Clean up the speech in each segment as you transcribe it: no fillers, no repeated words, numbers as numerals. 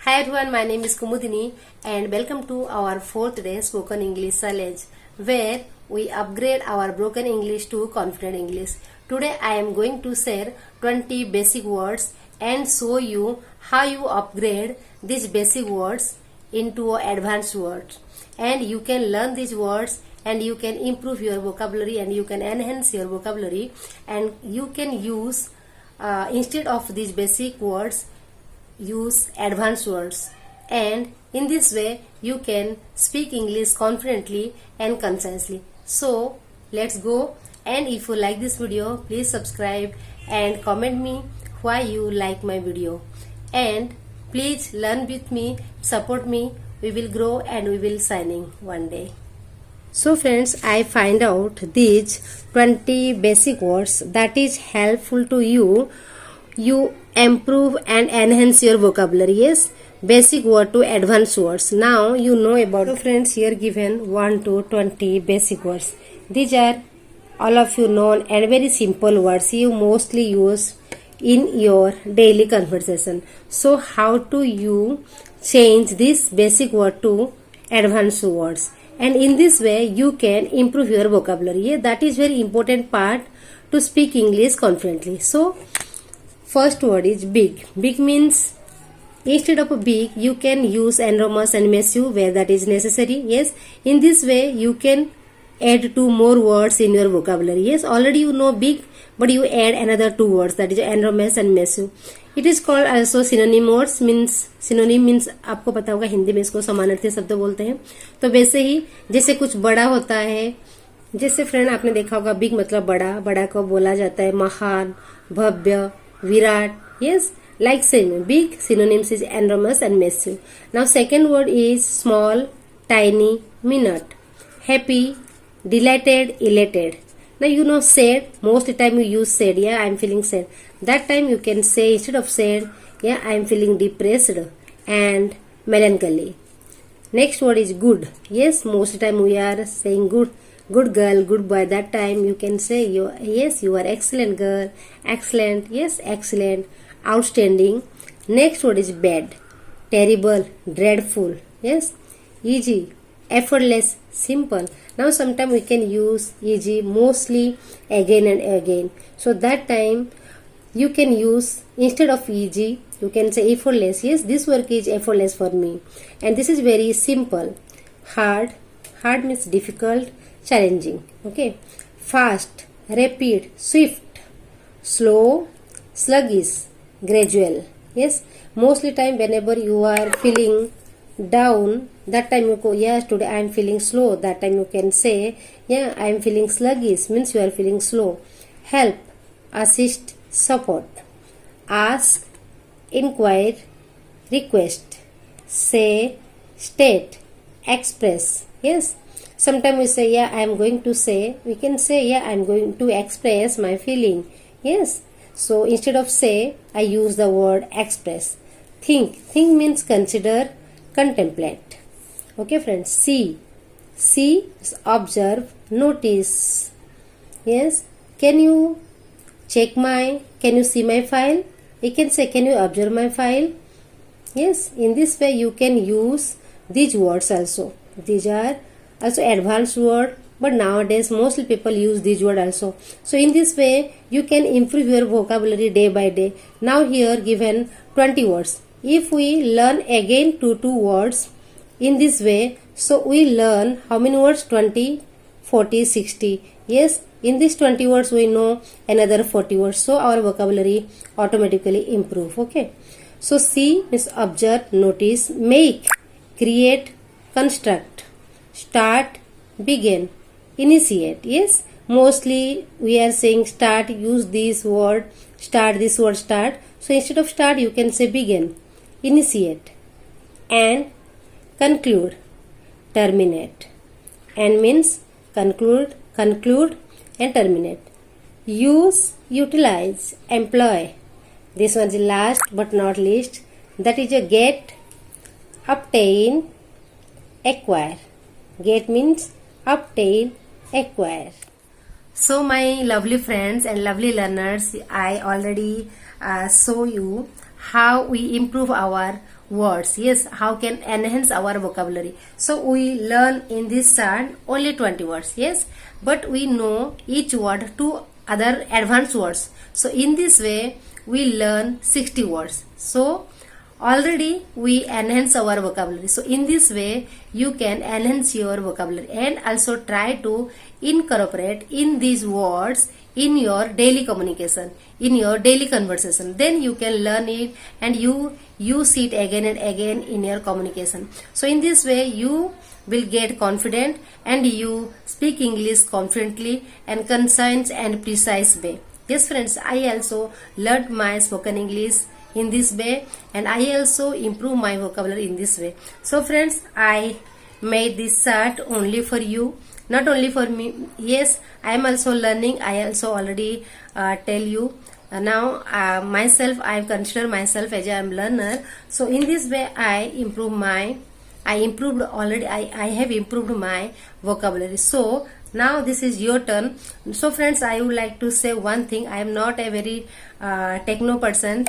Hi everyone, my name is Kumudini and welcome to our 4th day spoken English challenge where we upgrade our broken English to confident English. Today I am going to share 20 basic words and show you how you upgrade these basic words into advanced words. And you can learn these words and you can improve your vocabulary and you can enhance your vocabulary and you can use instead of these basic words use advanced words, and in this way you can speak English confidently and concisely. So let's go, and if you like this video please subscribe and comment me why you like my video, and please learn with me, support me. We will grow and we will shining one day. So friends, I find out these 20 basic words that is helpful to you. You improve and enhance your vocabulary. Yes, basic word to advanced words. Now you know about. So friends, here given 1 to 20 basic words. These are all of you known and very simple words you mostly use in your daily conversation. So how do you change this basic word to advanced words? And in this way you can improve your vocabulary. Yeah, that is very important part to speak English confidently. So first word is big. Big means instead of a big you can use enormous and massive where that is necessary. Yes, in this way you can add 2 more words in your vocabulary. Yes, already you know big, but you add another 2 words, that is enormous and massive. It is called also synonym words. Means synonym means आपको पता होगा हिंदी में इसको समानार्थी शब्द बोलते हैं. तो वैसे ही जैसे कुछ बड़ा होता है, जैसे फ्रेंड आपने देखा होगा बिग मतलब बड़ा, बड़ा को बोला जाता है महान, भव्य, Virat. Yes, like same big synonyms is enormous and massive. Now second word is small, tiny, minute, happy, delighted, elated. Now you know sad. Most of the time you use sad. Yeah, I am feeling sad. That time you can say instead of sad, yeah, I am feeling depressed and melancholy. Next word is good. Yes, most of the time we are saying good. Good girl, good boy. That time you can say yes, you are excellent girl, excellent, yes, excellent, outstanding. Next word is bad, terrible, dreadful. Yes, easy, effortless, simple. Now sometimes we can use easy mostly again and again. So that time you can use instead of easy you can say effortless. Yes, this work is effortless for me, and this is very simple. Hard, hard means difficult, challenging. Okay, fast, rapid, swift, slow, sluggish, gradual. Yes, mostly time whenever you are feeling down, that time you go, yes, today I am feeling slow. That time you can say, yeah, I am feeling sluggish, means you are feeling slow. Help, assist, support, ask, inquire, request, say, state, express. Yes, sometimes we say, yeah, I am going to say, we can say, yeah, I am going to express my feeling. Yes, so instead of say, I use the word express. Think, think means consider, contemplate. Okay friends, see, see is observe, notice. Yes, can you check can you see my file? You can say, can you observe my file? Yes, in this way you can use these words also. These are also advanced word, but nowadays mostly people use these words also. So in this way you can improve your vocabulary day by day. Now here given 20 words. If we learn again 2 words in this way, so we learn how many words? 20, 40, 60. Yes, in these 20 words we know another 40 words. So our vocabulary automatically improve. Okay. So see means observe, notice, make, create, construct, start, begin, initiate. Yes, mostly we are saying start, use this word, start, this word start. So instead of start you can say begin, initiate, and conclude, terminate. And means conclude, conclude and terminate. Use, utilize, employ. This one is last but not least. That is a get, obtain, acquire. Get means obtain, acquire. So my lovely friends and lovely learners, I already show you how we improve our words. Yes, how can enhance our vocabulary. So we learn in this chart only 20 words. Yes, but we know each word two other advanced words. So in this way we learn 60 words. So already we enhance our vocabulary. So in this way you can enhance your vocabulary and also try to incorporate in these words in your daily communication, in your daily conversation. Then you can learn it and you use it again and again in your communication. So in this way you will get confident and you speak English confidently and concise and precise way. Yes friends, I also learned my spoken English in this way and I also improve my vocabulary in this way. So friends, I made this chart only for you, not only for me. Yes, I am also learning. I also already tell you now myself, I consider myself as I am learner. So in this way I have improved my vocabulary. So now this is your turn. So friends, I would like to say one thing. I am not a very techno person,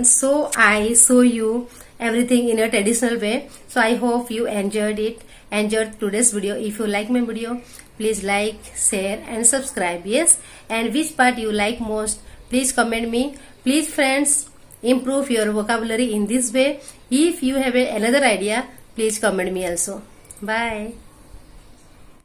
so I show you everything in a traditional way. So I hope you enjoyed today's video. If you like my video, please like, share and subscribe. Yes, and which part you like most, please comment me. Please friends, improve your vocabulary in this way. If you have another idea, please comment me also. Bye.